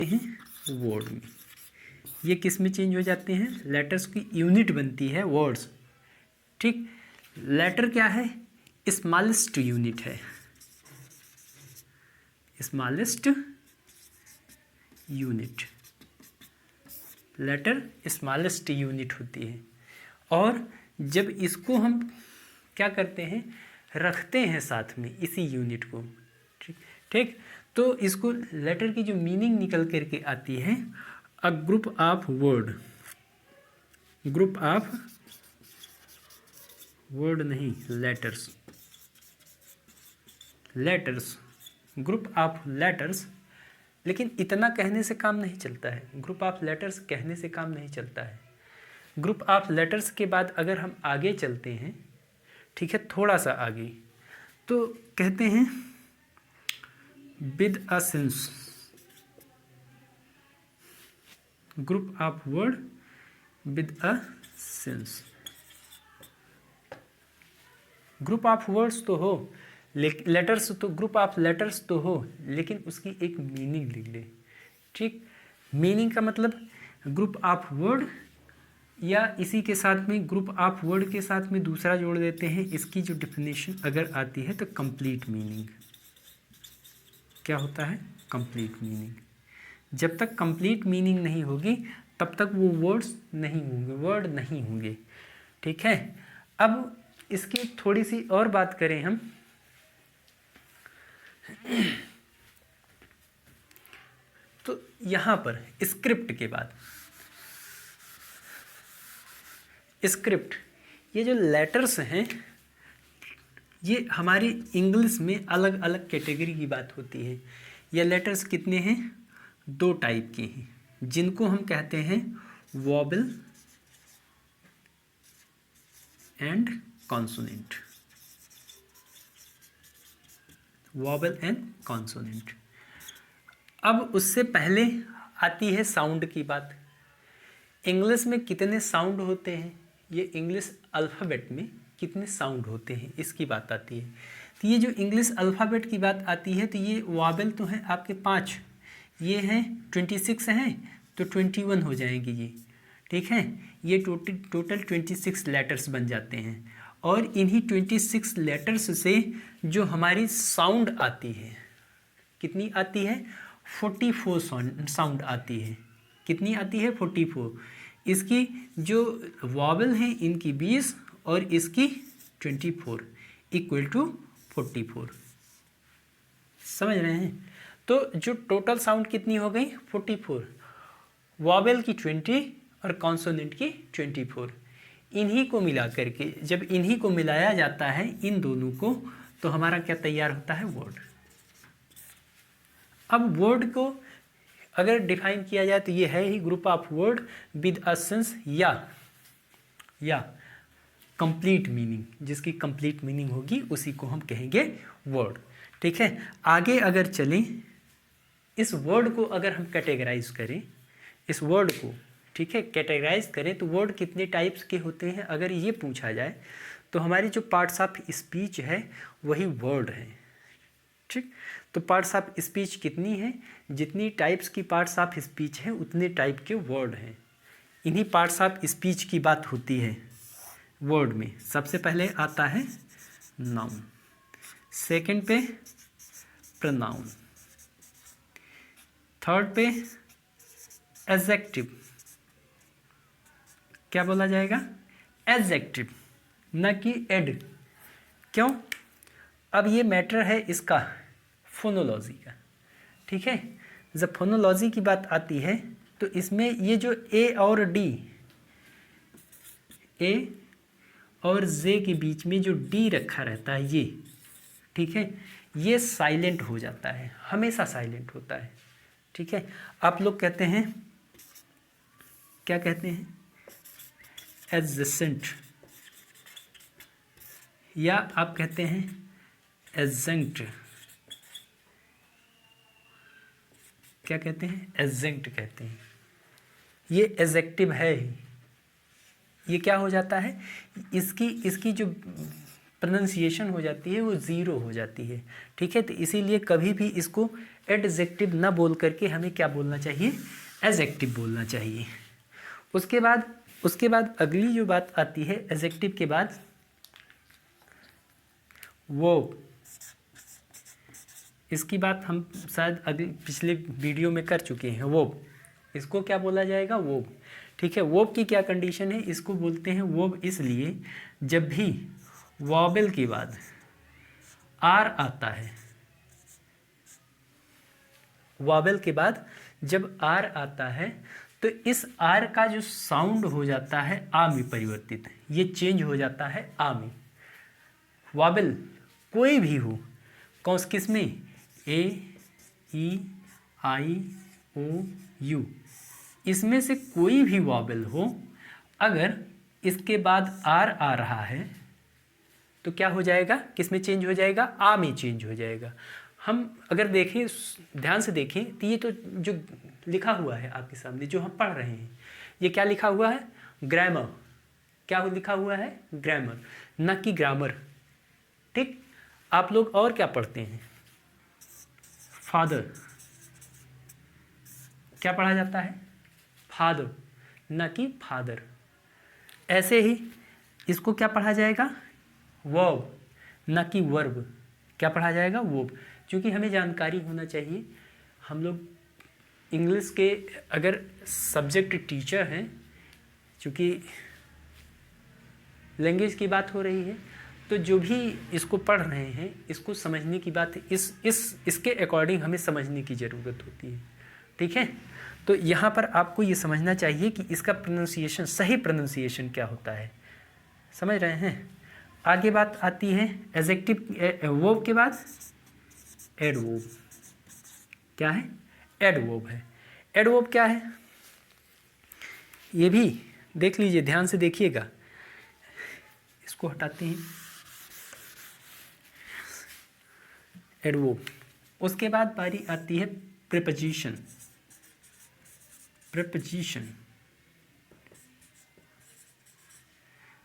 हैं वर्ड में। ये किस में चेंज हो जाते हैं? लेटर्स की यूनिट बनती है वर्ड्स। ठीक, लेटर क्या है? स्मॉलेस्ट यूनिट है, smallest unit. Letter smallest unit होती है। और जब इसको हम क्या करते हैं, रखते हैं साथ में इसी यूनिट को, ठीक ठीक, तो इसको लेटर की जो मीनिंग निकल करके आती है, a group of word, group of word नहीं, letters, letters, group of letters. लेकिन इतना कहने से काम नहीं चलता है, ग्रुप ऑफ लेटर्स कहने से काम नहीं चलता है। ग्रुप ऑफ लेटर्स के बाद अगर हम आगे चलते हैं, ठीक है, थोड़ा सा आगे, तो कहते हैं with a sense, group of word with a sense. Group of words तो हो, लेटर्स तो, ग्रुप ऑफ लेटर्स तो हो, लेकिन उसकी एक मीनिंग लिख ले। ठीक, मीनिंग का मतलब ग्रुप ऑफ वर्ड, या इसी के साथ में ग्रुप ऑफ वर्ड के साथ में दूसरा जोड़ देते हैं, इसकी जो डिफिनेशन अगर आती है तो कंप्लीट मीनिंग। क्या होता है? Complete meaning. जब तक कंप्लीट मीनिंग नहीं होगी तब तक वो वर्ड्स नहीं होंगे, वर्ड नहीं होंगे। ठीक है, अब इसकी थोड़ी सी और बात करें हम, तो यहाँ पर स्क्रिप्ट के बाद, स्क्रिप्ट, ये जो लेटर्स हैं, ये हमारी इंग्लिश में अलग अलग कैटेगरी की बात होती है। ये लेटर्स कितने हैं? 2 टाइप के हैं, जिनको हम कहते हैं vowel and consonant, vowel and consonant. अब उससे पहले आती है साउंड की बात। इंग्लिश में कितने साउंड होते हैं, ये इंग्लिश अल्फ़ाबेट में कितने साउंड होते हैं, इसकी बात आती है। तो ये जो इंग्लिश अल्फ़ाबेट की बात आती है, तो ये वॉबल तो है आपके 5, ये हैं 26 हैं, तो 21 हो जाएंगे ये। ठीक है, ये टोटल 26 लेटर्स बन जाते हैं। और इन्हीं 26 लेटर्स से जो हमारी साउंड आती है, कितनी आती है? 44 साउंड आती है। कितनी आती है? 44। इसकी जो वॉबल हैं इनकी 20 और इसकी 24 इक्वल टू 44। समझ रहे हैं? तो जो टोटल साउंड कितनी हो गई? 44, वॉबल की 20 और कॉन्सोनेंट की 24। इन्हीं को मिला करके, जब इन्हीं को मिलाया जाता है इन दोनों को, तो हमारा क्या तैयार होता है? वर्ड। अब वर्ड को अगर डिफाइन किया जाए तो ये है ही group of word with a sense या कंप्लीट मीनिंग। जिसकी कंप्लीट मीनिंग होगी उसी को हम कहेंगे वर्ड। ठीक है, आगे अगर चलें, इस वर्ड को अगर हम कैटेगराइज करें, इस वर्ड को, ठीक है, कैटेगराइज करें, तो वर्ड कितने टाइप्स के होते हैं अगर ये पूछा जाए, तो हमारी जो पार्ट्स ऑफ स्पीच है वही वर्ड है। ठीक, तो पार्ट्स ऑफ स्पीच कितनी है? जितनी टाइप्स की पार्ट्स ऑफ स्पीच है उतने टाइप के वर्ड हैं। इन्हीं पार्ट्स ऑफ स्पीच की बात होती है वर्ड में। सबसे पहले आता है नाउन, सेकंड पे प्रोनाउन, थर्ड पे एडजेक्टिव। क्या बोला जाएगा? एडजेक्टिव, न कि एड। क्यों? अब ये मैटर है इसका फोनोलॉजी का। ठीक है, जब फोनोलॉजी की बात आती है तो इसमें ये जो ए और डी, ए और जे के बीच में जो डी रखा रहता है ये, ठीक है, ये साइलेंट हो जाता है, हमेशा साइलेंट होता है। ठीक है, आप लोग कहते हैं, क्या कहते हैं? एडजेसेंट, या आप कहते हैं एजेंट। क्या कहते हैं? एजेंट कहते हैं। ये एजेक्टिव है ही। ये क्या हो जाता है? इसकी जो प्रोनाउंसिएशन हो जाती है वो ज़ीरो हो जाती है। ठीक है, तो इसीलिए कभी भी इसको एडजेक्टिव ना बोल करके हमें क्या बोलना चाहिए, एडजेक्टिव बोलना चाहिए। उसके बाद अगली जो बात आती है एडजेक्टिव के बाद, वर्ब। इसकी बात हम शायद अभी पिछले वीडियो में कर चुके हैं। वर्ब, इसको क्या बोला जाएगा, वर्ब। ठीक है, वर्ब की क्या कंडीशन है, इसको बोलते हैं वर्ब इसलिए जब भी वॉवेल के बाद आर आता है, वॉवेल के बाद जब आर आता है तो इस आर का जो साउंड हो जाता है आ में परिवर्तित, ये चेंज हो जाता है आ में। वॉवेल कोई भी हो, कौन किस में, ए, ई, आई, ओ, यू, इसमें से कोई भी वॉवेल हो, अगर इसके बाद आर आ रहा है तो क्या हो जाएगा, किस में चेंज हो जाएगा, आ में चेंज हो जाएगा। हम अगर देखें, ध्यान से देखें तो ये तो जो लिखा हुआ है आपके सामने जो हम पढ़ रहे हैं, ये क्या लिखा हुआ है, ग्रामर। क्या लिखा हुआ है, ग्रामर, न कि ग्रामर। ठीक, आप लोग और क्या पढ़ते हैं, फादर, क्या पढ़ा जाता है, फादर, न कि फादर। ऐसे ही इसको क्या पढ़ा जाएगा, वर्ब, न कि वर्ब। क्या पढ़ा जाएगा, वर्ब। क्योंकि हमें जानकारी होना चाहिए, हम लोग इंग्लिश के अगर सब्जेक्ट टीचर हैं, क्योंकि लैंग्वेज की बात हो रही है, तो जो भी इसको पढ़ रहे हैं इसको समझने की बात, इसके अकॉर्डिंग हमें समझने की ज़रूरत होती है। ठीक है, तो यहाँ पर आपको ये समझना चाहिए कि इसका प्रोनाउंसिएशन, सही प्रोनाउंसिएशन क्या होता है, समझ रहे हैं। आगे बात आती है एडजेक्टिव, वर्ब के बाद एडवर्ब। क्या है, एडवर्ब है। एडवर्ब क्या है, ये भी देख लीजिए, ध्यान से देखिएगा। इसको हटाते हैं, एडवर्ब। उसके बाद बारी आती है प्रीपोजिशन। Preposition,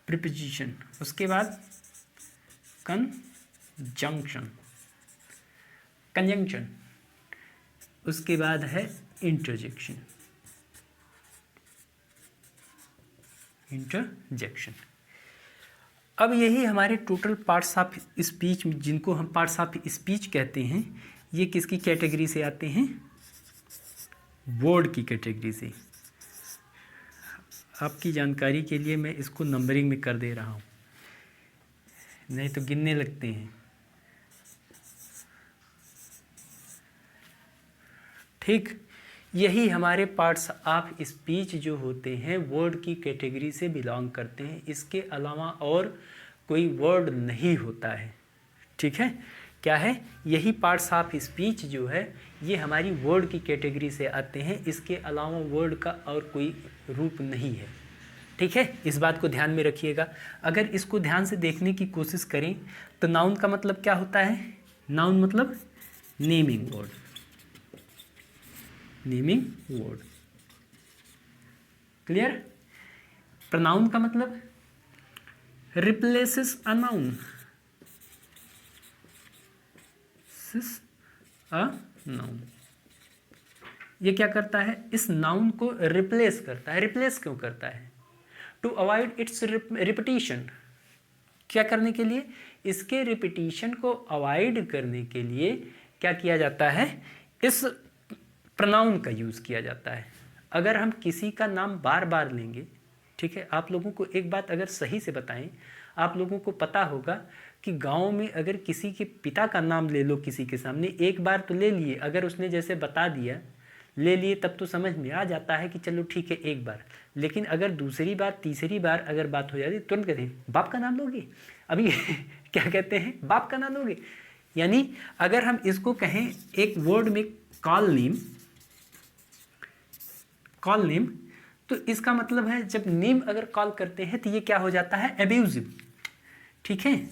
preposition. उसके बाद कंजंक्शन, कंजंक्शन। उसके बाद है इंटरजेक्शन, इंटरजेक्शन। अब यही हमारे टोटल पार्ट्स ऑफ स्पीच, जिनको हम पार्ट्स ऑफ स्पीच कहते हैं, ये किसकी कैटेगरी से आते हैं, वर्ड की कैटेगरी से। आपकी जानकारी के लिए मैं इसको नंबरिंग में कर दे रहा हूँ, नहीं तो गिनने लगते हैं। ठीक, यही हमारे पार्ट्स ऑफ स्पीच जो होते हैं वर्ड की कैटेगरी से बिलोंग करते हैं। इसके अलावा और कोई वर्ड नहीं होता है। ठीक है, क्या है, यही पार्ट्स ऑफ स्पीच जो है ये हमारी वर्ड की कैटेगरी से आते हैं। इसके अलावा वर्ड का और कोई रूप नहीं है। ठीक है, इस बात को ध्यान में रखिएगा। अगर इसको ध्यान से देखने की कोशिश करें तो नाउन का मतलब क्या होता है, नाउन मतलब naming word, naming word. Clear. Pronoun का मतलब replaces a noun, a noun. ये क्या करता है, इस नाउन को रिप्लेस करता है। रिप्लेस क्यों करता है, टू अवॉइड इट्स रिपीटिशन। क्या करने के लिए, इसके रिपीटिशन को अवॉइड करने के लिए क्या किया जाता है, इस प्रोनाउन का यूज़ किया जाता है। अगर हम किसी का नाम बार बार लेंगे, ठीक है, आप लोगों को एक बात अगर सही से बताएं, आप लोगों को पता होगा कि गांव में अगर किसी के पिता का नाम ले लो किसी के सामने, एक बार तो ले लिए, अगर उसने जैसे बता दिया, ले लिए, तब तो समझ में आ जाता है कि चलो ठीक है एक बार। लेकिन अगर दूसरी बार तीसरी बार अगर बात हो जाती, तुरंत कहते हैं बाप का नाम लोगे, अभी क्या कहते हैं, बाप का नाम लोगे। यानी अगर हम इसको कहें एक वर्ड में कॉल नेम, कॉल नेम, तो इसका मतलब है जब नेम अगर कॉल करते हैं तो ये क्या हो जाता है, एब्यूजिव। ठीक है,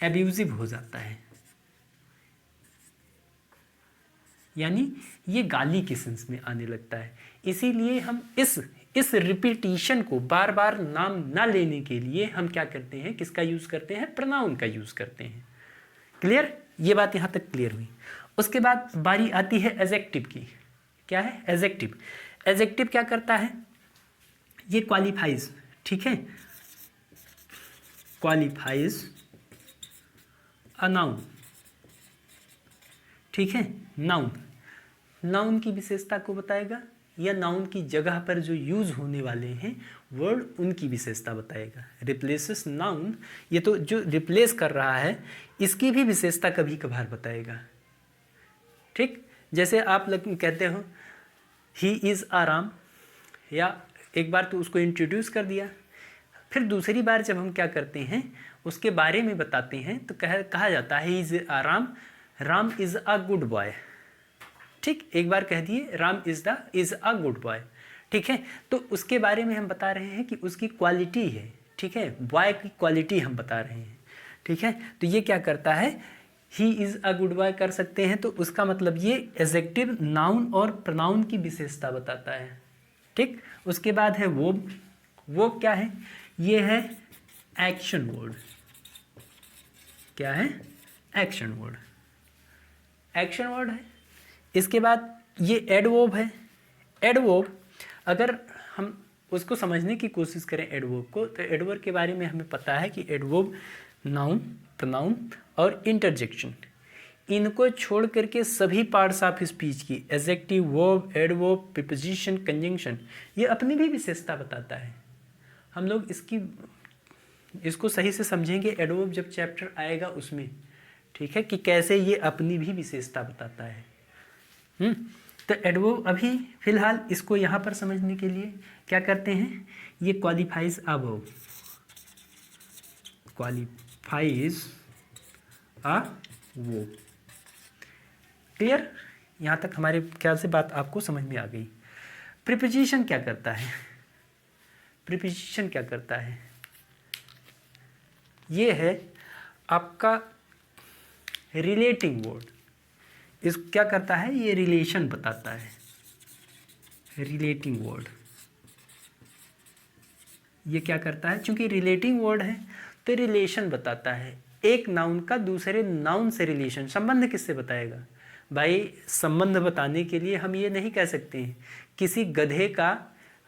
एब्यूजिव हो जाता है। यानी ये गाली के सेंस में आने लगता है। इसीलिए हम इस रिपीटिशन को बार बार नाम ना लेने के लिए हम क्या करते हैं, किसका यूज़ करते हैं, प्रोनाउन का यूज़ करते हैं। क्लियर, ये बात यहाँ तक क्लियर हुई। उसके बाद बारी आती है एडजेक्टिव की। क्या है एडजेक्टिव? एडजेक्टिव क्या करता है, ये क्वालिफाइज, ठीक है, क्वालिफाइज अ नाउन, ठीक है, नाउन, नाउन की विशेषता को बताएगा या नाउन की जगह पर जो यूज होने वाले हैं वर्ड उनकी विशेषता बताएगा। रिप्लेसेस नाउन, ये तो जो रिप्लेस कर रहा है इसकी भी विशेषता कभी कभार बताएगा। ठीक, जैसे आप कहते हो ही इज़ आ राम, या एक बार तो उसको इंट्रोड्यूस कर दिया, फिर दूसरी बार जब हम क्या करते हैं उसके बारे में बताते हैं तो कहा जाता है he is a Ram, Ram is a good boy. ठीक, एक बार कह दिए Ram is a good boy, ठीक है, तो उसके बारे में हम बता रहे हैं कि उसकी क्वालिटी है, ठीक है, बॉय की क्वालिटी हम बता रहे हैं, ठीक है। तो ये क्या करता है, he is a good boy कर सकते हैं, तो उसका मतलब ये एडजेक्टिव नाउन और प्रोनाउन की विशेषता बताता है। ठीक, उसके बाद है वो क्या है, ये है एक्शन वर्ड। क्या है, एक्शन वर्ड, एक्शन वर्ड है। इसके बाद ये एडवर्ब है। एडवर्ब अगर हम उसको समझने की कोशिश करें एडवर्ब को, तो एडवर्ब के बारे में हमें पता है कि एडवर्ब नाउन, प्रोनाउन और इंटरजेक्शन, इनको छोड़ करके सभी पार्ट्स ऑफ स्पीच की adjective, verb, adverb, preposition, conjunction, ये अपनी भी विशेषता बताता है। हम लोग इसको सही से समझेंगे एडवर्ब जब चैप्टर आएगा उसमें, ठीक है, कि कैसे ये अपनी भी विशेषता बताता है। तो एडवर्ब अभी फिलहाल इसको यहाँ पर समझने के लिए क्या करते हैं, ये qualifies a verb, qualifies a verb. Clear, यहाँ तक हमारे ख्याल से बात आपको समझ में आ गई। प्रीपोजिशन क्या करता है, प्रीपोजिशन क्या करता है, ये है आपका रिलेटिंग वर्ड। इस क्या करता है, ये रिलेशन बताता है, रिलेटिंग वर्ड। ये क्या करता है, चूंकि रिलेटिंग वर्ड है तो रिलेशन बताता है, एक नाउन का दूसरे नाउन से रिलेशन, संबंध किससे बताएगा भाई। संबंध बताने के लिए हम ये नहीं कह सकते हैं किसी गधे का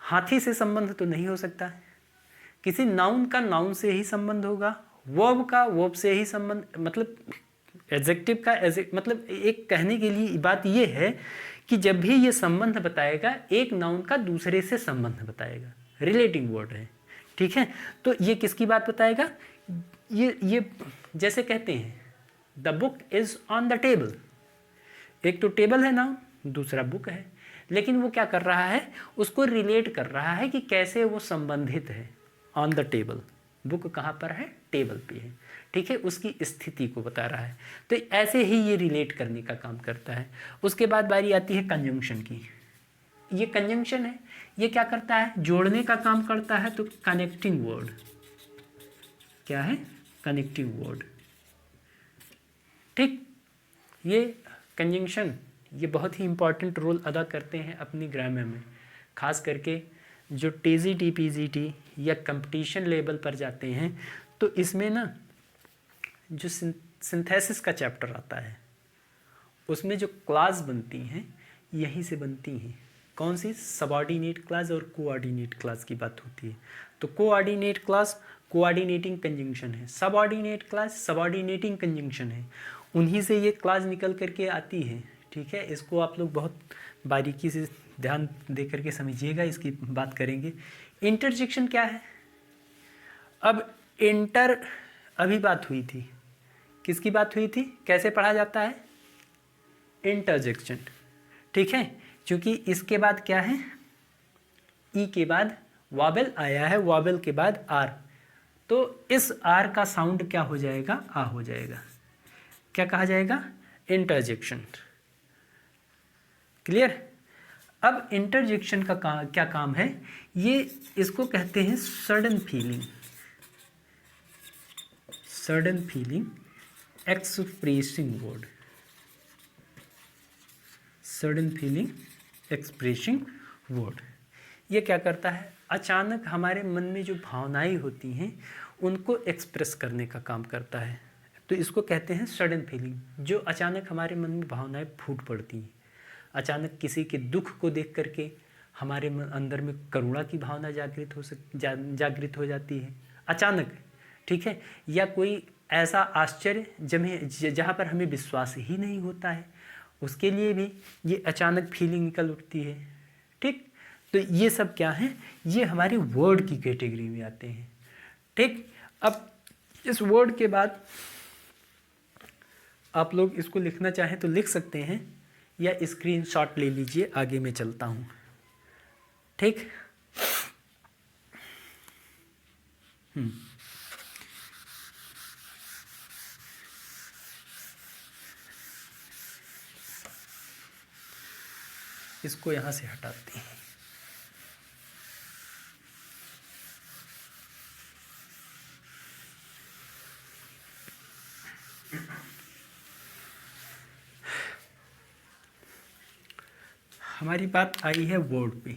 हाथी से संबंध तो नहीं हो सकता, किसी नाउन का नाउन से ही संबंध होगा, वर्ब का वर्ब से ही संबंध, मतलब एडजेक्टिव का मतलब एक कहने के लिए बात ये है कि जब भी ये संबंध बताएगा एक नाउन का दूसरे से संबंध बताएगा, रिलेटिंग वर्ड है, ठीक है। तो ये किसकी बात बताएगा, ये जैसे कहते हैं the book is on the table, एक तो टेबल है नाउन, दूसरा बुक है, लेकिन वो क्या कर रहा है, उसको रिलेट कर रहा है कि कैसे वो संबंधित है। ऑन द टेबल, बुक कहाँ पर है, टेबल पे है, ठीक है, उसकी स्थिति को बता रहा है। तो ऐसे ही ये रिलेट करने का काम करता है। उसके बाद बारी आती है कंजंक्शन की। ये कंजंक्शन है, ये क्या करता है, जोड़ने का काम करता है। तो कनेक्टिंग वर्ड, क्या है, कनेक्टिंग वर्ड। ठीक, ये कंजंक्शन ये बहुत ही इंपॉर्टेंट रोल अदा करते हैं अपनी ग्रामर में, खास करके जो टीजीटी पीजीटी या कंपटीशन लेवल पर जाते हैं तो इसमें ना जो सिंथेसिस का चैप्टर आता है उसमें जो क्लास बनती हैं यहीं से बनती हैं। कौन सी, सबऑर्डिनेट क्लास और कोऑर्डिनेट क्लास की बात होती है। तो कोऑर्डिनेट क्लास कोऑर्डिनेटिंग कंजंक्शन है, सबऑर्डिनेट क्लास सबऑर्डिनेटिंग कंजंक्शन है, उन्हीं से ये क्लास निकल करके आती है, ठीक है। इसको आप लोग बहुत बारीकी से ध्यान दे करके समझिएगा, इसकी बात करेंगे। इंटरजेक्शन क्या है, अब इंटर अभी बात हुई थी, किसकी बात हुई थी, कैसे पढ़ा जाता है, इंटरजेक्शन, ठीक है। क्योंकि इसके बाद क्या है, ई के बाद वॉवेल आया है, वॉवेल के बाद आर, तो इस आर का साउंड क्या हो जाएगा, आ हो जाएगा, क्या कहा जाएगा, इंटरजेक्शन। क्लियर। अब इंटरजेक्शन का क्या काम है, ये इसको कहते हैं sudden feeling, sudden feeling expressing word, sudden feeling expressing word. ये क्या करता है, अचानक हमारे मन में जो भावनाएं होती हैं उनको एक्सप्रेस करने का काम करता है। तो इसको कहते हैं सडन फीलिंग, जो अचानक हमारे मन में भावनाएं फूट पड़ती हैं। अचानक किसी के दुख को देख करके हमारे अंदर में करुणा की भावना जागृत हो जाती है अचानक, ठीक है। या कोई ऐसा आश्चर्य जहाँ पर हमें विश्वास ही नहीं होता है, उसके लिए भी ये अचानक फीलिंग निकल उठती है, ठीक। तो ये सब क्या है, ये हमारे वर्ड की कैटेगरी में आते हैं, ठीक। अब इस वर्ड के बाद आप लोग इसको लिखना चाहें तो लिख सकते हैं, या स्क्रीनशॉट ले लीजिए, आगे मैं चलता हूँ, ठीक। इसको यहाँ से हटाते हैं। हमारी बात आई है वर्ड पे।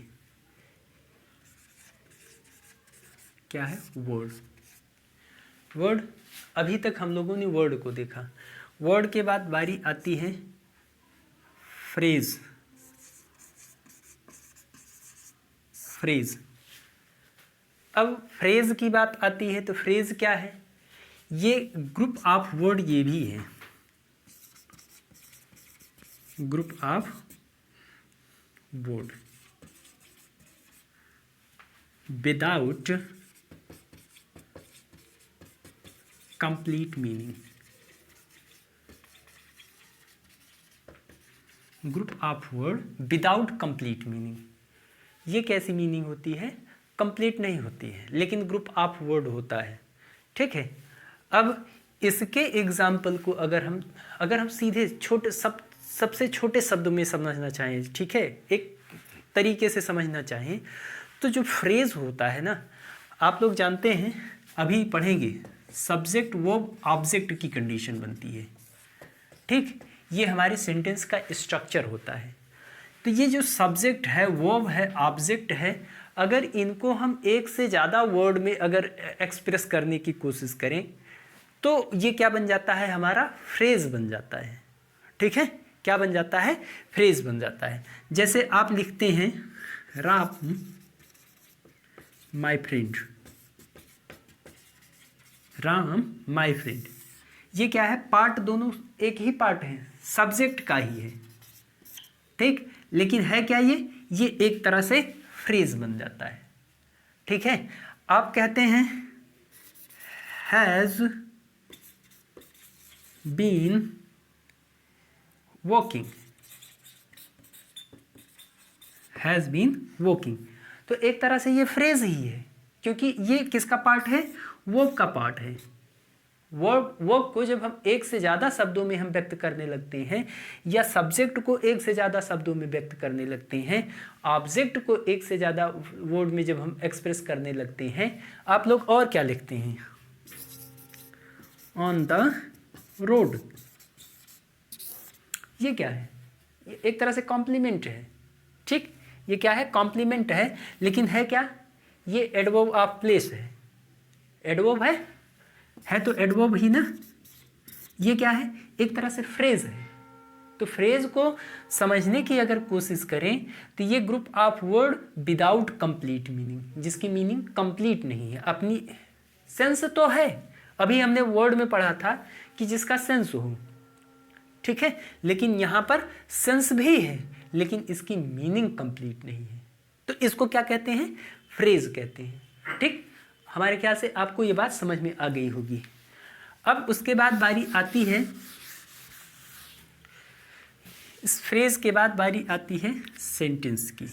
क्या है वर्ड? वर्ड, अभी तक हम लोगों ने वर्ड को देखा। वर्ड के बाद बारी आती है फ्रेज। फ्रेज, अब फ्रेज की बात आती है तो फ्रेज क्या है, ये ग्रुप ऑफ वर्ड ये भी है, group of word without complete meaning. Group of word without complete meaning, ये कैसी मीनिंग होती है, कंप्लीट नहीं होती है लेकिन ग्रुप ऑफ वर्ड होता है, ठीक है। अब इसके एग्जाम्पल को अगर हम सीधे सबसे छोटे शब्दों में समझना चाहें, ठीक है, एक तरीके से समझना चाहें, तो जो फ्रेज होता है ना, आप लोग जानते हैं, अभी पढ़ेंगे, सब्जेक्ट वर्ब ऑब्जेक्ट की कंडीशन बनती है, ठीक। ये हमारे सेंटेंस का स्ट्रक्चर होता है। तो ये जो सब्जेक्ट है, वर्ब है, ऑब्जेक्ट है, अगर इनको हम एक से ज़्यादा वर्ड में अगर एक्सप्रेस करने की कोशिश करें तो ये क्या बन जाता है, हमारा फ्रेज बन जाता है, ठीक है। क्या बन जाता है, फ्रेज बन जाता है। जैसे आप लिखते हैं Ram my friend, Ram my friend, ये क्या है, पार्ट दोनों एक ही पार्ट है, सब्जेक्ट का ही है, ठीक। लेकिन है क्या ये एक तरह से फ्रेज बन जाता है, ठीक है। आप कहते हैं has been walking, has been walking, तो एक तरह से ये फ्रेज ही है, क्योंकि ये किसका पार्ट है, वर्ब का पार्ट है। वर्ब को जब हम एक से ज़्यादा शब्दों में हम व्यक्त करने लगते हैं, या सब्जेक्ट को एक से ज़्यादा शब्दों में व्यक्त करने लगते हैं, ऑब्जेक्ट को एक से ज़्यादा वर्ड में जब हम एक्सप्रेस करने लगते हैं, आप लोग और क्या लिखते हैं, ऑन द रोड, ये क्या है, ये एक तरह से कॉम्प्लीमेंट है, ठीक। ये क्या है, कॉम्प्लीमेंट है, लेकिन है क्या, ये एडवर्ब ऑफ प्लेस है, एडवर्ब है तो एडवर्ब ही ना। ये क्या है, एक तरह से फ्रेज है। तो फ्रेज को समझने की अगर कोशिश करें तो ये group of word without complete meaning, जिसकी मीनिंग कंप्लीट नहीं है, अपनी सेंस तो है, अभी हमने वर्ड में पढ़ा था कि जिसका सेंस हो, ठीक है, लेकिन यहाँ पर सेंस भी है लेकिन इसकी मीनिंग कंप्लीट नहीं है, तो इसको क्या कहते हैं, फ्रेज कहते हैं, ठीक। हमारे ख्याल से आपको ये बात समझ में आ गई होगी। अब उसके बाद बारी आती है, इस फ्रेज के बाद बारी आती है सेंटेंस की।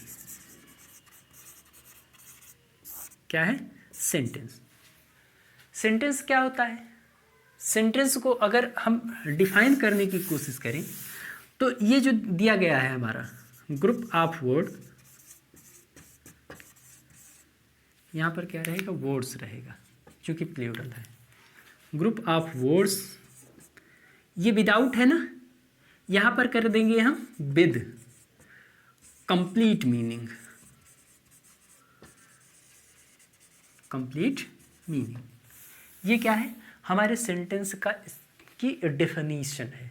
क्या है, सेंटेंस। सेंटेंस क्या होता है, सेंटेंस को अगर हम डिफाइन करने की कोशिश करें तो ये जो दिया गया है हमारा ग्रुप ऑफ वर्ड, यहाँ पर क्या रहेगा, वर्ड्स रहेगा क्योंकि प्लूरल है। ग्रुप ऑफ वर्ड्स, ये विदाउट है ना, यहाँ पर कर देंगे हम with, complete meaning, complete meaning ये क्या है, हमारे सेंटेंस का की डेफिनीशन है।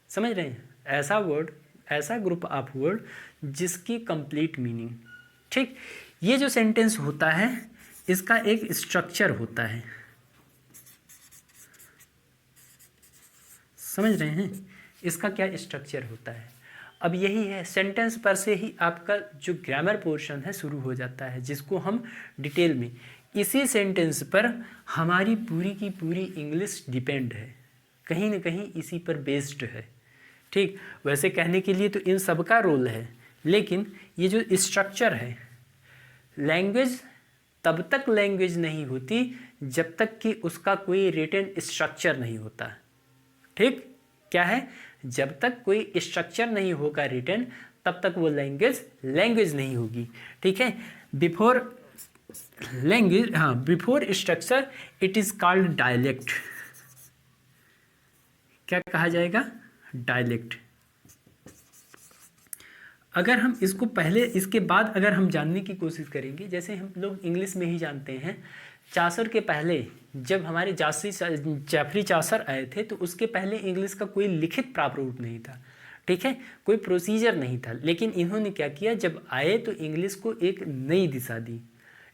समझ रहे हैं, ऐसा वर्ड, ऐसा ग्रुप ऑफ वर्ड जिसकी कंप्लीट मीनिंग। ठीक, ये जो सेंटेंस होता है इसका एक स्ट्रक्चर होता है, समझ रहे हैं, इसका क्या स्ट्रक्चर होता है। अब यही है, सेंटेंस पर से ही आपका जो ग्रामर पोर्शन है शुरू हो जाता है, जिसको हम डिटेल में, इसी सेंटेंस पर हमारी पूरी की पूरी इंग्लिश डिपेंड है, कहीं ना कहीं इसी पर बेस्ड है। ठीक, वैसे कहने के लिए तो इन सब का रोल है, लेकिन ये जो स्ट्रक्चर है, लैंग्वेज तब तक लैंग्वेज नहीं होती जब तक कि उसका कोई रिटन स्ट्रक्चर नहीं होता। ठीक, क्या है, जब तक कोई स्ट्रक्चर नहीं होगा रिटन, तब तक वो लैंग्वेज नहीं होगी। ठीक है, बिफोर लैंग्वेज, हाँ, before structure it is called dialect. क्या कहा जाएगा, डायलेक्ट। अगर हम इसको पहले, इसके बाद अगर हम जानने की कोशिश करेंगे, जैसे हम लोग इंग्लिश में ही जानते हैं, चासर के पहले जब हमारे जेफरी चासर आए थे तो उसके पहले इंग्लिश का कोई लिखित प्रारूप नहीं था। ठीक है, कोई प्रोसीजर नहीं था, लेकिन इन्होंने क्या किया, जब आए तो इंग्लिश को एक नई दिशा दी।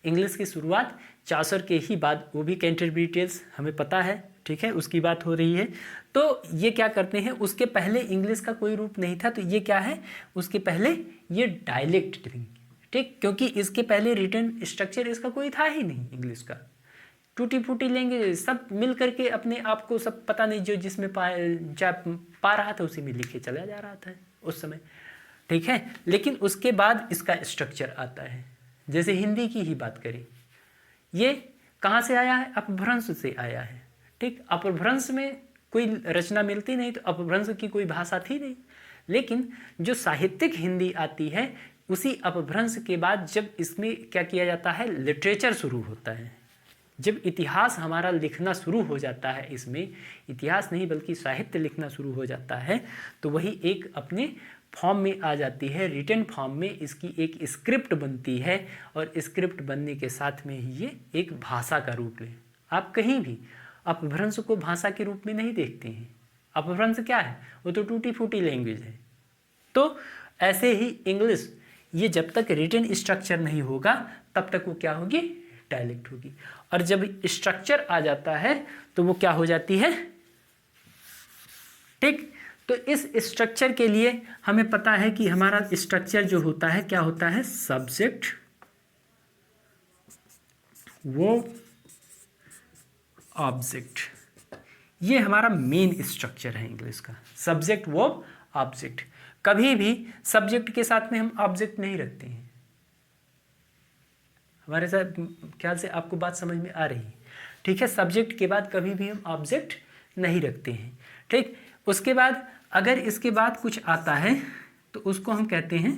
इंग्लिश की शुरुआत चासर के ही बाद, वो भी कैंटरबरी टेल्स हमें पता है, ठीक है, उसकी बात हो रही है। तो ये क्या करते हैं, उसके पहले इंग्लिश का कोई रूप नहीं था, तो ये क्या है, उसके पहले ये डायलेक्ट थी। ठीक, क्योंकि इसके पहले रिटन स्ट्रक्चर इसका कोई था ही नहीं, इंग्लिश का टूटी फूटी लैंग्वेज, सब मिल करके अपने आप को सब पता नहीं जो जिसमें पा रहा था उसी में लिखे चला जा रहा था उस समय। ठीक है, लेकिन उसके बाद इसका स्ट्रक्चर आता है। जैसे हिंदी की ही बात करें, ये कहाँ से आया है, अपभ्रंश से आया है। ठीक, अपभ्रंश में कोई रचना मिलती नहीं, तो अपभ्रंश की कोई भाषा थी नहीं, लेकिन जो साहित्यिक हिंदी आती है उसी अपभ्रंश के बाद जब इसमें क्या किया जाता है, लिटरेचर शुरू होता है, जब इतिहास हमारा लिखना शुरू हो जाता है, इसमें इतिहास नहीं बल्कि साहित्य लिखना शुरू हो जाता है, तो वही एक अपने फॉर्म में आ जाती है, रिटन फॉर्म में इसकी एक स्क्रिप्ट बनती है, और स्क्रिप्ट बनने के साथ में ही ये एक भाषा का रूप ले। आप कहीं भी अपभ्रंश को भाषा के रूप में नहीं देखते हैं। अपभ्रंश क्या है, वो तो टूटी फूटी लैंग्वेज है। तो ऐसे ही इंग्लिश, ये जब तक रिटन स्ट्रक्चर नहीं होगा तब तक वो क्या होगी, डायलेक्ट होगी। और जब स्ट्रक्चर आ जाता है तो वो क्या हो जाती है। ठीक, तो इस स्ट्रक्चर के लिए हमें पता है कि हमारा स्ट्रक्चर जो होता है क्या होता है, सब्जेक्ट, वर्ब, ऑब्जेक्ट। ये हमारा मेन स्ट्रक्चर है इंग्लिश का, सब्जेक्ट, वर्ब, ऑब्जेक्ट। कभी भी सब्जेक्ट के साथ में हम ऑब्जेक्ट नहीं रखते हैं। हमारे साथ ख्याल से आपको बात समझ में आ रही है। ठीक है, सब्जेक्ट के बाद कभी भी हम ऑब्जेक्ट नहीं रखते हैं। ठीक, उसके बाद अगर इसके बाद कुछ आता है तो उसको हम कहते हैं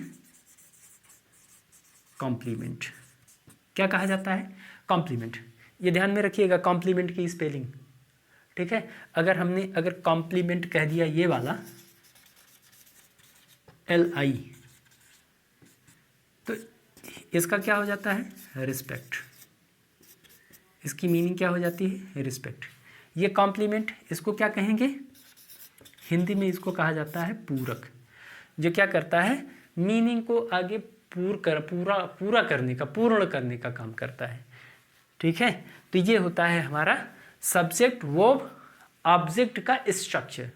कॉम्प्लीमेंट। क्या कहा जाता है, कॉम्प्लीमेंट। ये ध्यान में रखिएगा कॉम्प्लीमेंट की स्पेलिंग। ठीक है, अगर कॉम्प्लीमेंट कह दिया ये वाला LI, तो इसका क्या हो जाता है, रिस्पेक्ट। इसकी मीनिंग क्या हो जाती है, रिस्पेक्ट। ये कॉम्प्लीमेंट, इसको क्या कहेंगे, हिंदी में इसको कहा जाता है पूरक, जो क्या करता है, मीनिंग को आगे पूरा करने का काम करता है। ठीक है, तो ये होता है हमारा सब्जेक्ट, वर्ब, ऑब्जेक्ट का स्ट्रक्चर।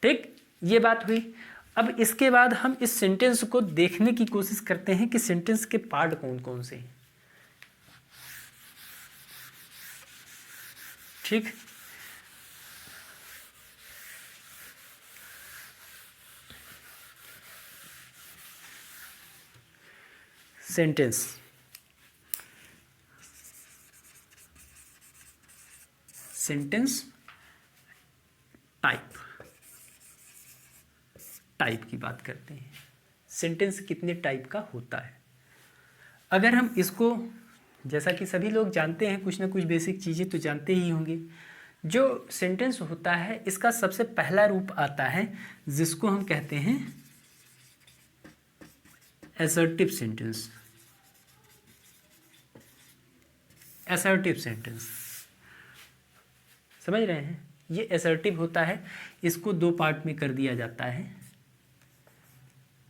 ठीक, ये बात हुई। अब इसके बाद हम इस सेंटेंस को देखने की कोशिश करते हैं कि सेंटेंस के पार्ट कौन कौन से हैं। ठीक, सेंटेंस, सेंटेंस टाइप की बात करते हैं। सेंटेंस कितने टाइप का होता है, अगर हम इसको, जैसा कि सभी लोग जानते हैं, कुछ ना कुछ बेसिक चीज़ें तो जानते ही होंगे। जो सेंटेंस होता है इसका सबसे पहला रूप आता है जिसको हम कहते हैं असर्टिव सेंटेंस, असर्टिव सेंटेंस, समझ रहे हैं? ये असर्टिव होता है, इसको दो पार्ट में कर दिया जाता है।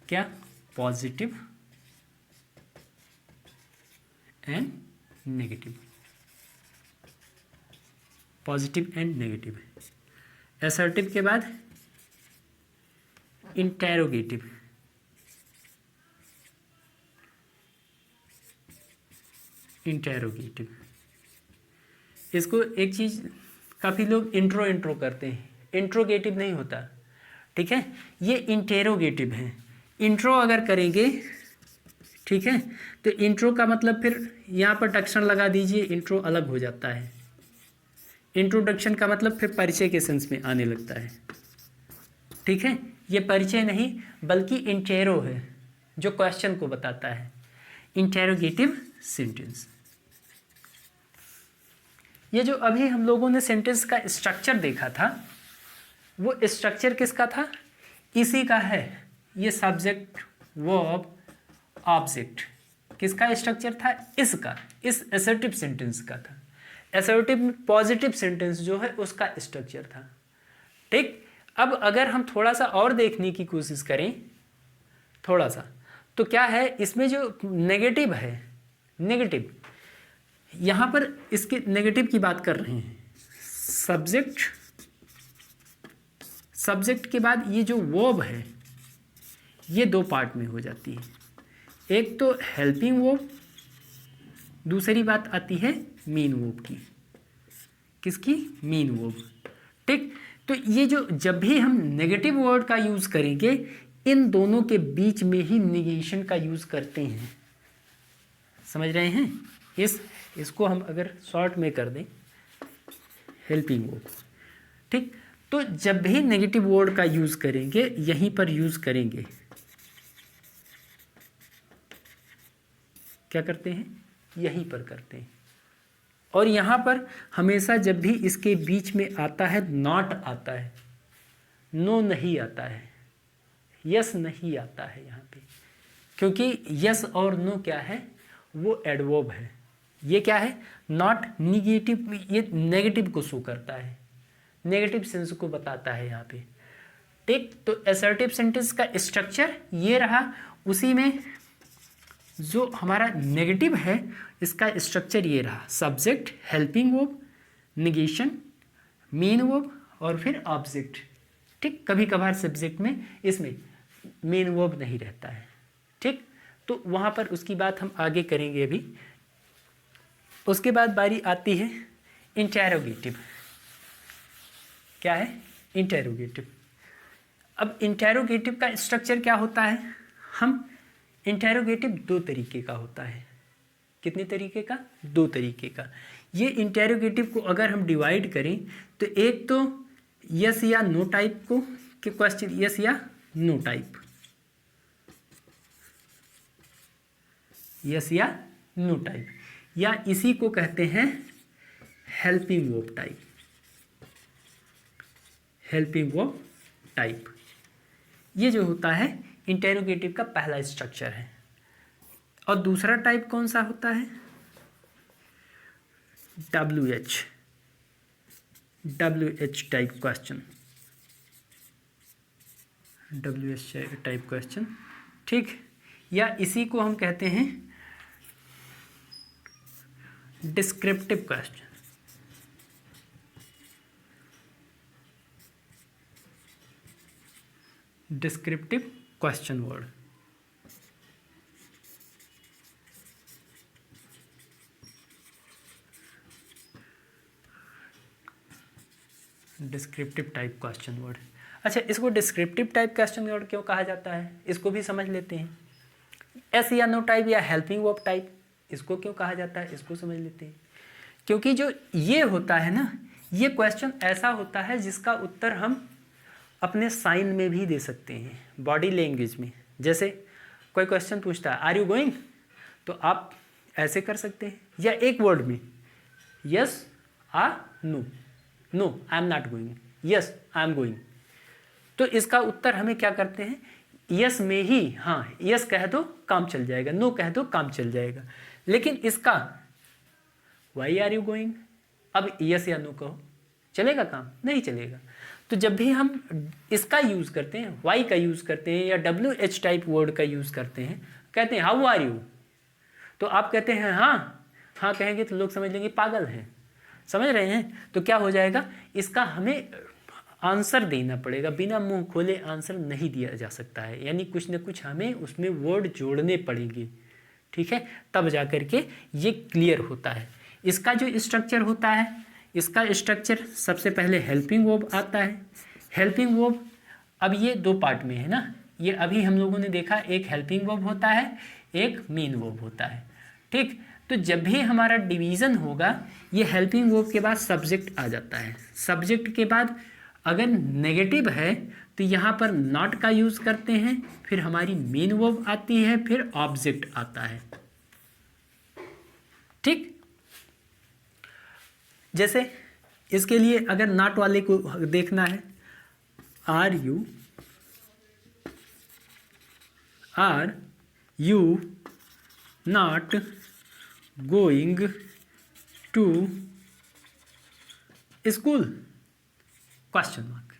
क्या? Positive and negative, positive and negative. Assertive के बाद इंटेरोगेटिव, इंटेरोगेटिव। इसको एक चीज़ काफ़ी लोग इंट्रो करते हैं, इंट्रोगेटिव नहीं होता, ठीक है, ये इंटेरोगेटिव है। इंट्रो अगर करेंगे, ठीक है, तो इंट्रो का मतलब फिर यहाँ पर टक्शन लगा दीजिए, इंट्रो अलग हो जाता है। इंट्रोडक्शन का मतलब फिर परिचय के सेंस में आने लगता है, ठीक है। ये परिचय नहीं बल्कि इंटेरो है, जो क्वेश्चन को बताता है, इंटेरोगेटिव सेंटेंस। ये जो अभी हम लोगों ने सेंटेंस का स्ट्रक्चर देखा था, वो स्ट्रक्चर किसका था? इसी का है। ये सब्जेक्ट, वर्ब, ऑब्जेक्ट, किसका स्ट्रक्चर था? इसका, इस असर्टिव सेंटेंस का था। असर्टिव पॉजिटिव सेंटेंस जो है उसका स्ट्रक्चर था, ठीक। अब अगर हम थोड़ा सा और देखने की कोशिश करें, थोड़ा सा, तो क्या है इसमें जो नेगेटिव है, नेगेटिव, यहाँ पर इसके नेगेटिव की बात कर रहे हैं। सब्जेक्ट, सब्जेक्ट के बाद ये जो वर्ब है, ये दो पार्ट में हो जाती है। एक तो हेल्पिंग वर्ब, दूसरी बात आती है मेन वर्ब की। किसकी? मेन वर्ब, ठीक। तो ये जो जब भी हम नेगेटिव वर्ड का यूज़ करेंगे, इन दोनों के बीच में ही निगेशन का यूज़ करते हैं, समझ रहे हैं? इसको हम अगर शॉर्ट में कर दें, हेल्पिंग वर्ब, ठीक। तो जब भी नेगेटिव वर्ड का यूज़ करेंगे, यहीं पर यूज़ करेंगे, क्या करते हैं? यहीं पर करते हैं। और यहाँ पर हमेशा जब भी इसके बीच में आता है, नॉट आता है, नो नहीं आता है, यस नहीं आता है यहाँ पे, क्योंकि यस और नो क्या है? वो एडवर्ब है। ये क्या है? नॉट निगेटिव, ये नेगेटिव को शो करता है, नेगेटिव सेंस को बताता है यहाँ पे, ठीक। तो असर्टिव सेंटेंस का स्ट्रक्चर ये रहा। उसी में जो हमारा नेगेटिव है, इसका स्ट्रक्चर ये रहा। Subject, helping verb, negation, main verb और फिर ऑब्जेक्ट, ठीक। कभी कभार सब्जेक्ट में इसमें मेन वर्ब नहीं रहता है, ठीक। तो वहाँ पर उसकी बात हम आगे करेंगे अभी। उसके बाद बारी आती है इंटेरोगेटिव। क्या है? इंटेरोगेटिव। अब इंटेरोगेटिव का स्ट्रक्चर क्या होता है? हम इंटेरोगेटिव दो तरीके का होता है। कितने तरीके का? दो तरीके का। ये इंटेरोगेटिव को अगर हम डिवाइड करें तो एक तो यस या नो टाइप को के क्वेश्चन, यस या नो टाइप, यस या नो टाइप, या इसी को कहते हैं helping verb type, helping verb type. ये जो होता है इंटेरोगेटिव का पहला स्ट्रक्चर है। और दूसरा टाइप कौन सा होता है? WH, WH type question, WH type question, ठीक। या इसी को हम कहते हैं descriptive question, descriptive question word. Descriptive type question word. अच्छा, इसको डिस्क्रिप्टिव टाइप क्वेश्चन वर्ड क्यों कहा जाता है, इसको भी समझ लेते हैं। एस या नो टाइप या हेल्पिंग वर्ब टाइप, इसको क्यों कहा जाता है, इसको समझ लेते हैं। क्योंकि जो ये होता है ना, ये क्वेश्चन ऐसा होता है जिसका उत्तर हम अपने साइन में भी दे सकते हैं, बॉडी लैंग्वेज में। जैसे कोई क्वेश्चन पूछता है आर यू गोइंग, तो आप ऐसे कर सकते हैं, या एक वर्ड में yes or no, no I am not going, yes I am going. तो इसका उत्तर हमें क्या करते हैं, यस में ही, हाँ यस कह दो काम चल जाएगा, नो कह दो काम चल जाएगा। लेकिन इसका वाई आर यू गोइंग, अब यस या नो कहो, चलेगा काम? नहीं चलेगा। तो जब भी हम इसका यूज़ करते हैं, वाई का यूज़ करते हैं या डब्ल्यू एच टाइप वर्ड का यूज़ करते हैं, कहते हैं हाउ आर यू, तो आप कहते हैं हाँ, हाँ कहेंगे तो लोग समझ लेंगे पागल हैं, समझ रहे हैं? तो क्या हो जाएगा, इसका हमें आंसर देना पड़ेगा, बिना मुंह खोले आंसर नहीं दिया जा सकता है, यानी कुछ न कुछ हमें उसमें वर्ड जोड़ने पड़ेंगे, ठीक है, तब जा कर के ये क्लियर होता है। इसका जो स्ट्रक्चर होता है, इसका स्ट्रक्चर सबसे पहले हेल्पिंग वर्ब आता है। हेल्पिंग वर्ब अब ये दो पार्ट में है ना, ये अभी हम लोगों ने देखा, एक हेल्पिंग वर्ब होता है, एक मेन वर्ब होता है, ठीक। तो जब भी हमारा डिवीज़न होगा, ये हेल्पिंग वर्ब के बाद सब्जेक्ट आ जाता है। सब्जेक्ट के बाद अगर नेगेटिव है तो यहाँ पर नॉट का यूज़ करते हैं, फिर हमारी मेन वर्ब आती है, फिर ऑब्जेक्ट आता है, ठीक। जैसे इसके लिए अगर नॉट वाले को देखना है, are you not going to school, question mark.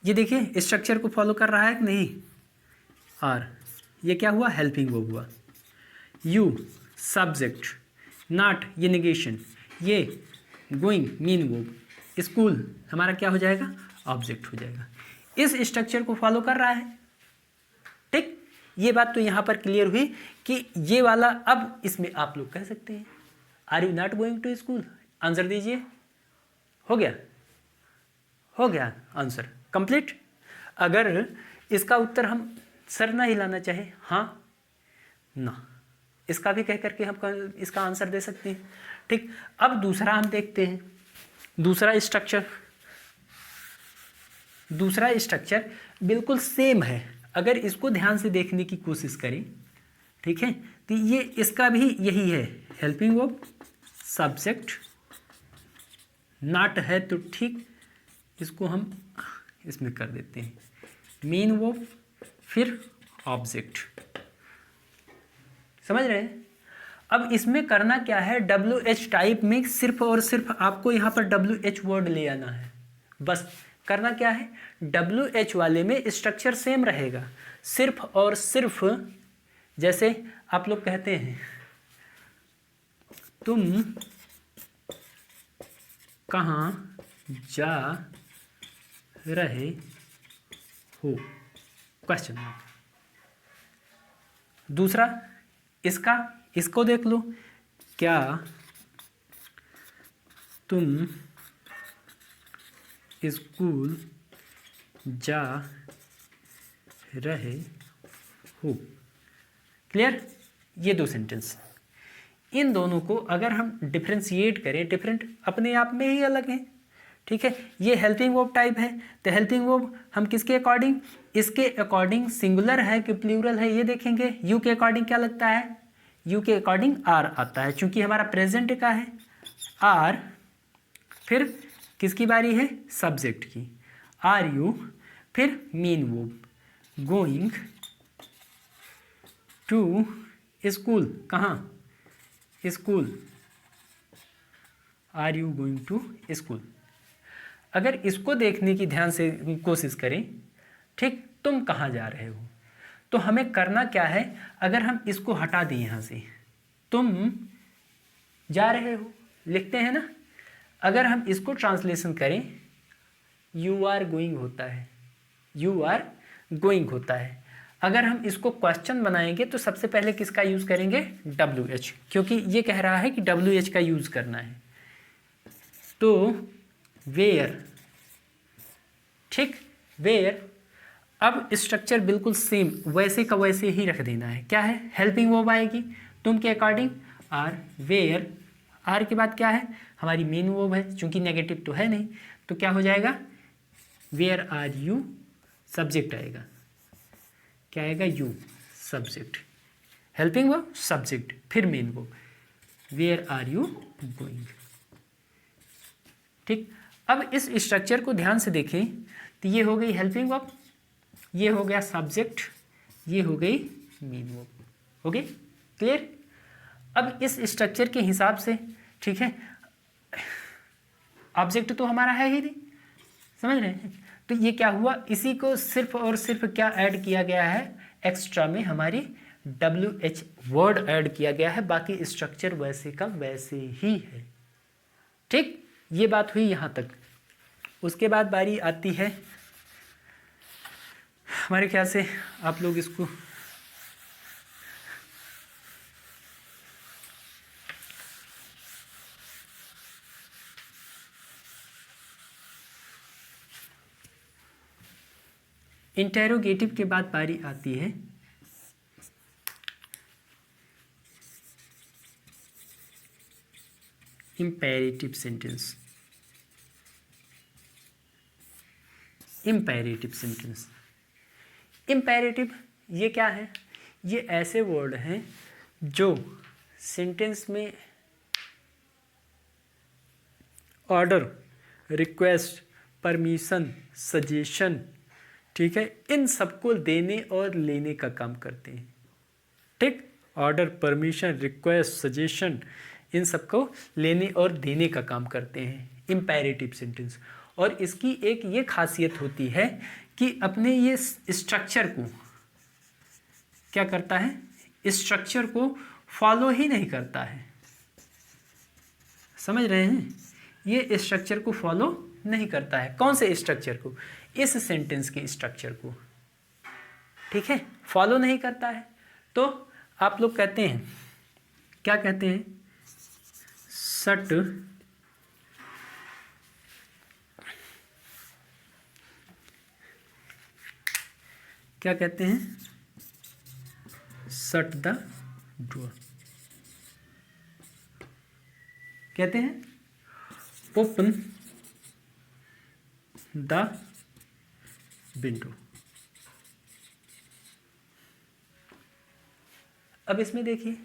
ये देखिए स्ट्रक्चर को फॉलो कर रहा है कि नहीं? और ये क्या हुआ, हेल्पिंग वर्ब हुआ, यू सब्जेक्ट, नॉट ये नेगेशन, ये गोइंग मेन वर्ब, स्कूल हमारा क्या हो जाएगा, ऑब्जेक्ट हो जाएगा। इस स्ट्रक्चर को फॉलो कर रहा है, ठीक। ये बात तो यहाँ पर क्लियर हुई कि ये वाला, अब इसमें आप लोग कह सकते हैं are you not going to school, answer दीजिए, हो गया, हो गया आंसर कंप्लीट। अगर इसका उत्तर हम सर ना हिलाना चाहे, हाँ ना, इसका भी कह करके हम इसका आंसर दे सकते हैं, ठीक। अब दूसरा हम देखते हैं, दूसरा स्ट्रक्चर बिल्कुल सेम है। अगर इसको ध्यान से देखने की कोशिश करें, ठीक है, तो ये इसका भी यही है, हेल्पिंग वर्ब, सब्जेक्ट, नॉट है तो ठीक, इसको हम इसमें कर देते हैं, मेन वर्ब, फिर ऑब्जेक्ट, समझ रहे हैं? अब इसमें करना क्या है, डब्ल्यू एच टाइप में सिर्फ और सिर्फ आपको यहाँ पर डब्ल्यू एच वर्ड ले आना है, बस करना क्या है, डब्ल्यू एच वाले में स्ट्रक्चर सेम रहेगा, सिर्फ और सिर्फ जैसे आप लोग कहते हैं तुम कहाँ जा रहे हो, क्वेश्चन मार्क। दूसरा इसको देख लो, क्या तुम स्कूल जा रहे हो, क्लियर? ये दो सेंटेंस, इन दोनों को अगर हम डिफ्रेंशिएट करें, डिफरेंट अपने आप में ही अलग हैं, ठीक है। ये हेल्पिंग वर्ब टाइप है, तो हेल्पिंग वर्ब हम किसके अकॉर्डिंग, इसके अकॉर्डिंग सिंगुलर है कि प्लूरल है ये देखेंगे। यू के अकॉर्डिंग क्या लगता है, यू के अकॉर्डिंग आर आता है, चूंकि हमारा प्रेजेंट का है आर, फिर किसकी बारी है, सब्जेक्ट की, आर यू, फिर main verb, going to school, कहाँ, school, are you going to school. अगर इसको देखने की ध्यान से कोशिश करें, ठीक, तुम कहाँ जा रहे हो, तो हमें करना क्या है, अगर हम इसको हटा दें यहाँ से, तुम जा रहे हो लिखते हैं ना, अगर हम इसको ट्रांसलेशन करें, यू आर गोइंग होता है, यू आर गोइंग होता है। अगर हम इसको क्वेश्चन बनाएंगे तो सबसे पहले किसका यूज़ करेंगे, डब्ल्यू एच, क्योंकि ये कह रहा है कि डब्ल्यू एच का यूज़ करना है, तो वेयर, ठीक, वेयर। अब स्ट्रक्चर बिल्कुल सेम वैसे का वैसे ही रख देना है, क्या है, हेल्पिंग वर्ब आएगी, तुम के अकॉर्डिंग आर, वेयर, आर के बाद क्या है, हमारी मेन वर्ब है, चूंकि नेगेटिव तो है नहीं, तो क्या हो जाएगा, वेयर आर यू, सब्जेक्ट आएगा, क्या आएगा, you, subject, helping verb, subject, फिर main verb, where are you going, ठीक। अब इस स्ट्रक्चर को ध्यान से देखें तो ये हो गई हेल्पिंग वर्ब, ये हो गया सब्जेक्ट, ये हो गई मेन वर्ब। हो गई क्लियर। अब इस स्ट्रक्चर के हिसाब से, ठीक है, ऑब्जेक्ट तो हमारा है ही नहीं, समझ रहे हैं। तो ये क्या हुआ, इसी को सिर्फ और सिर्फ क्या ऐड किया गया है, एक्स्ट्रा में हमारी WH वर्ड ऐड किया गया है, बाकी स्ट्रक्चर वैसे का वैसे ही है। ठीक, ये बात हुई यहाँ तक। उसके बाद बारी आती है, हमारे ख्याल से आप लोग इसको इंटेरोगेटिव के बाद बारी आती है imperative sentence. Imperative sentence, imperative ये क्या है, ये ऐसे वर्ड हैं जो सेंटेंस में ऑर्डर, रिक्वेस्ट, परमिशन, सजेशन, ठीक है, इन सबको देने और लेने का काम करते हैं। ठीक, ऑर्डर, परमिशन, रिक्वेस्ट, सजेशन, इन सबको लेने और देने का काम करते हैं इम्पेरेटिव सेंटेंस। और इसकी एक ये खासियत होती है कि अपने ये स्ट्रक्चर को क्या करता है, स्ट्रक्चर को फॉलो ही नहीं करता है। समझ रहे हैं, ये स्ट्रक्चर को फॉलो नहीं करता है। कौन से स्ट्रक्चर को, इस सेंटेंस के स्ट्रक्चर को, ठीक है, फॉलो नहीं करता है। तो आप लोग कहते हैं, क्या कहते हैं, सट क्या कहते हैं, शट द डोर कहते हैं, ओपन द विंडो। अब इसमें देखिए,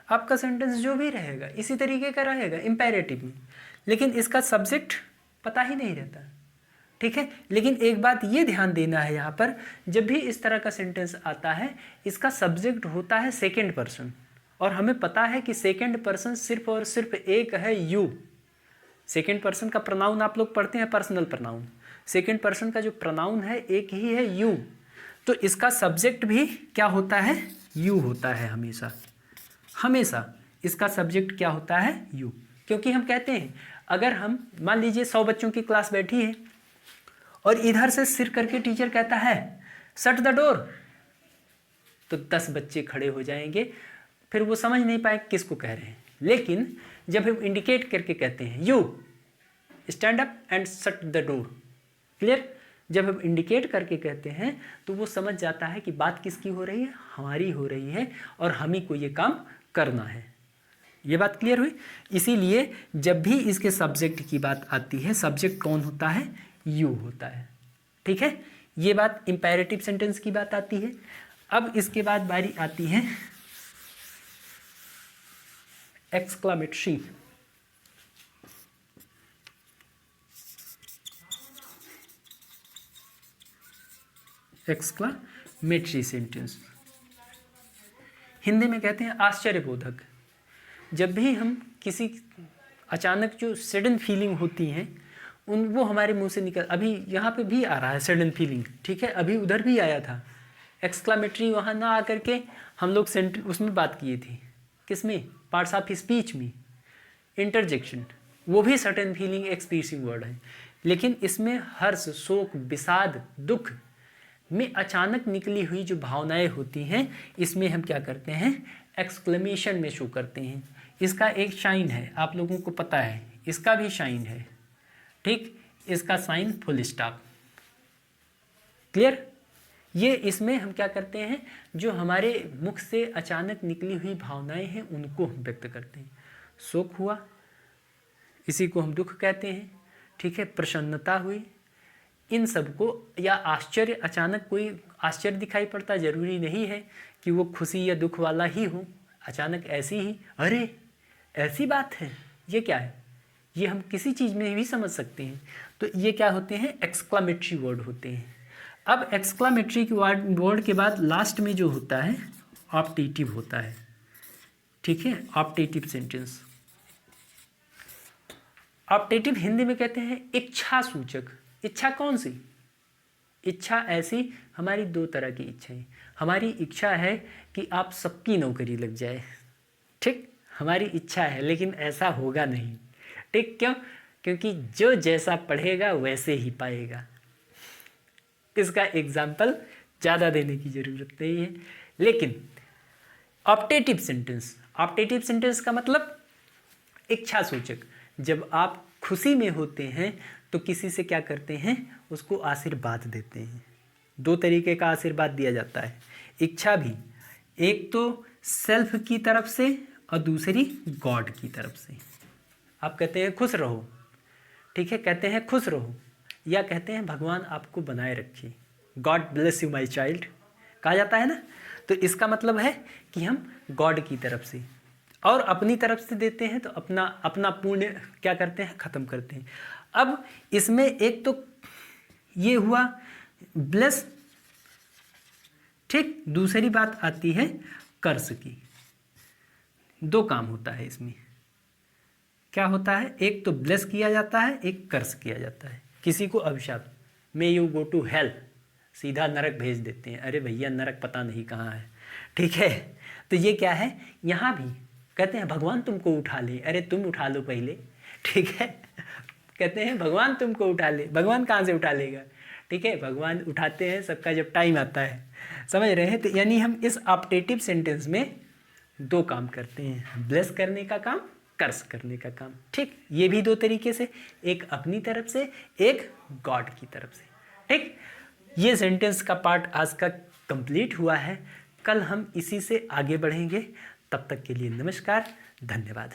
आपका सेंटेंस जो भी रहेगा इसी तरीके का रहेगा इम्पेरेटिव में, लेकिन इसका सब्जेक्ट पता ही नहीं रहता, ठीक है। लेकिन एक बात ये ध्यान देना है यहाँ पर, जब भी इस तरह का सेंटेंस आता है इसका सब्जेक्ट होता है सेकंड पर्सन, और हमें पता है कि सेकंड पर्सन सिर्फ और सिर्फ एक है, यू। सेकंड पर्सन का प्रोनाउन आप लोग पढ़ते हैं, पर्सनल प्रोनाउन। सेकंड पर्सन का जो प्रोनाउन है एक ही है, यू। तो इसका सब्जेक्ट भी क्या होता है, यू होता है हमेशा। हमेशा इसका सब्जेक्ट क्या होता है, यू। क्योंकि हम कहते हैं, अगर हम मान लीजिए 100 बच्चों की क्लास बैठी है और इधर से सिर करके टीचर कहता है शट द डोर, तो 10 बच्चे खड़े हो जाएंगे, फिर वो समझ नहीं पाए किसको कह रहे हैं। लेकिन जब हम इंडिकेट करके कहते हैं you stand up and shut the door, clear, जब हम इंडिकेट करके कहते हैं तो वो समझ जाता है कि बात किसकी हो रही है, हमारी हो रही है, और हम ही को ये काम करना है। ये बात क्लियर हुई। इसीलिए जब भी इसके सब्जेक्ट की बात आती है, सब्जेक्ट कौन होता है, यू होता है, ठीक है। ये बात इंपेरेटिव सेंटेंस की बात आती है। अब इसके बाद बारी आती है एक्सक्लेमेटरी। एक्सक्लेमेटरी सेंटेंस हिंदी में कहते हैं आश्चर्यबोधक। जब भी हम किसी अचानक जो सडन फीलिंग होती हैं वो हमारे मुंह से निकल, अभी यहाँ पे भी आ रहा है सडन फीलिंग, ठीक है, अभी उधर भी आया था एक्सक्लेमेटरी, वहाँ ना आकर के हम लोग उसमें बात किए थे, किसमें, पार्ट्स ऑफ स्पीच में, इंटरजेक्शन, वो भी सडन फीलिंग एक्सप्रेसिव वर्ड है। लेकिन इसमें हर्ष, शोक, विषाद, दुख में अचानक निकली हुई जो भावनाएं होती हैं, इसमें हम क्या करते हैं, एक्सक्लेमेशन में शो करते हैं। इसका एक शाइन है, आप लोगों को पता है, इसका भी शाइन है, ठीक, इसका साइन फुल स्टॉप, क्लियर। ये इसमें हम क्या करते हैं, जो हमारे मुख से अचानक निकली हुई भावनाएं हैं उनको हम व्यक्त करते हैं। शोक हुआ, इसी को हम दुख कहते हैं, ठीक है, प्रसन्नता हुई, इन सबको, या आश्चर्य, अचानक कोई आश्चर्य दिखाई पड़ता, जरूरी नहीं है कि वो खुशी या दुख वाला ही हो, अचानक ऐसी ही, अरे ऐसी बात है, ये क्या है, ये हम किसी चीज़ में भी समझ सकते हैं। तो ये क्या होते हैं, एक्सक्लेमेटरी वर्ड होते हैं। अब एक्सक्लामेटरी वर्ड के बाद लास्ट में जो होता है ऑप्टेटिव होता है, ठीक है, ऑप्टेटिव सेंटेंस। ऑप्टेटिव हिंदी में कहते हैं इच्छा सूचक। इच्छा कौन सी? इच्छा ऐसी, हमारी दो तरह की इच्छाएं। हमारी इच्छा है कि आप सबकी नौकरी लग जाए, ठीक, हमारी इच्छा है, लेकिन ऐसा होगा नहीं, ठीक। क्यों? क्योंकि जो जैसा पढ़ेगा वैसे ही पाएगा। इसका एग्जाम्पल ज़्यादा देने की ज़रूरत नहीं है। लेकिन ऑप्टेटिव सेंटेंस, ऑप्टेटिव सेंटेंस का मतलब इच्छा सूचक। जब आप खुशी में होते हैं तो किसी से क्या करते हैं, उसको आशीर्वाद देते हैं। दो तरीके का आशीर्वाद दिया जाता है, इच्छा भी, एक तो सेल्फ की तरफ से और दूसरी गॉड की तरफ से। आप कहते हैं खुश रहो, ठीक है, कहते हैं खुश रहो, या कहते हैं भगवान आपको बनाए रखे, God bless you my child, कहा जाता है ना। तो इसका मतलब है कि हम गॉड की तरफ से और अपनी तरफ से देते हैं तो अपना अपना पुण्य क्या करते हैं, ख़त्म करते हैं। अब इसमें एक तो ये हुआ ब्लेस, ठीक, दूसरी बात आती है कर्स की। दो काम होता है इसमें, क्या होता है, एक तो ब्लेस किया जाता है, एक कर्स किया जाता है। किसी को अभिशाप, may you go to hell, सीधा नरक भेज देते हैं। अरे भैया नरक पता नहीं कहाँ है, ठीक है। तो ये क्या है, यहाँ भी कहते हैं भगवान तुमको उठा ले, अरे तुम उठा लो पहले, ठीक है। कहते हैं भगवान तुमको उठा ले, भगवान कहाँ से उठा लेगा, ठीक है, भगवान उठाते हैं सबका जब टाइम आता है, समझ रहे हैं। तो यानी हम इस ऑप्टेटिव सेंटेंस में दो काम करते हैं, ब्लेस करने का काम, कर्स करने का काम, ठीक। ये भी दो तरीके से, एक अपनी तरफ से, एक गॉड की तरफ से, ठीक। ये सेंटेंस का पार्ट आज का कंप्लीट हुआ है। कल हम इसी से आगे बढ़ेंगे। तब तक के लिए नमस्कार, धन्यवाद।